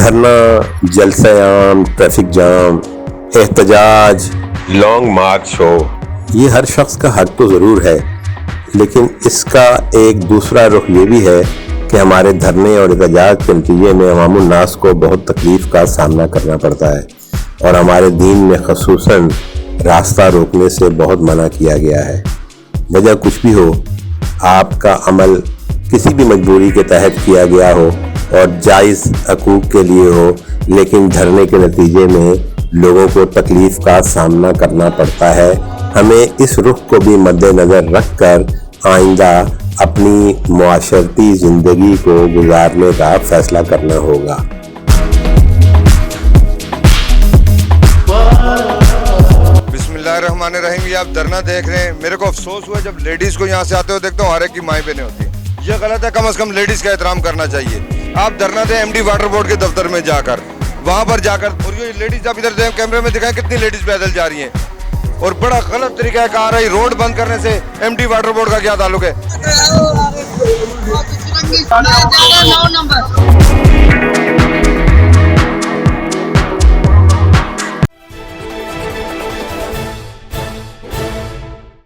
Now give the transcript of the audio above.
دھرنا، جلسہ عام، traffic jam, احتجاج، لانگ مارچ ہو، یہ ہر شخص کا حق تو ضرور ہے، لیکن اس کا ایک دوسرا رخ یہ بھی ہے کہ ہمارے دھرنے اور احتجاج کے نتیجے میں عوام الناس کو بہت تکلیف کا سامنا کرنا پڑتا ہے، اور ہمارے دین میں خصوصاً راستہ روکنے سے بہت منع کیا گیا ہے۔ وجہ کچھ بھی ہو، آپ کا عمل کسی بھی مجبوری کے تحت کیا گیا ہو اور جائز حقوق کے لیے ہو، لیکن دھرنے کے نتیجے میں لوگوں کو تکلیف کا سامنا کرنا پڑتا ہے، ہمیں اس رخ کو بھی مد نظر رکھ کر آئندہ اپنی معاشرتی زندگی کو گزارنے کا فیصلہ کرنا ہوگا۔ بسم اللہ الرحمن الرحیم۔ یہ آپ دھرنا دیکھ رہے ہیں، میرے کو افسوس ہوا جب لیڈیز کو یہاں سے آتے ہوئے دیکھتا ہوں، ہر ایک کی مائیں بہنیں ہوتی ہیں، یہ غلط ہے، کم از کم لیڈیز کا احترام کرنا چاہیے۔ آپ دھرنا دیں MD واٹر بورڈ کے دفتر میں جا کر، وہاں پر جا کر، اور یہ لیڈیز آپ ادھر کیمرے میں دکھائیں کتنی لیڈیز پیدل جا رہی ہیں، اور بڑا غلط طریقہ ہے، کہا رہی روڈ بند کرنے سے MD واٹر بورڈ کا کیا تعلق ہے؟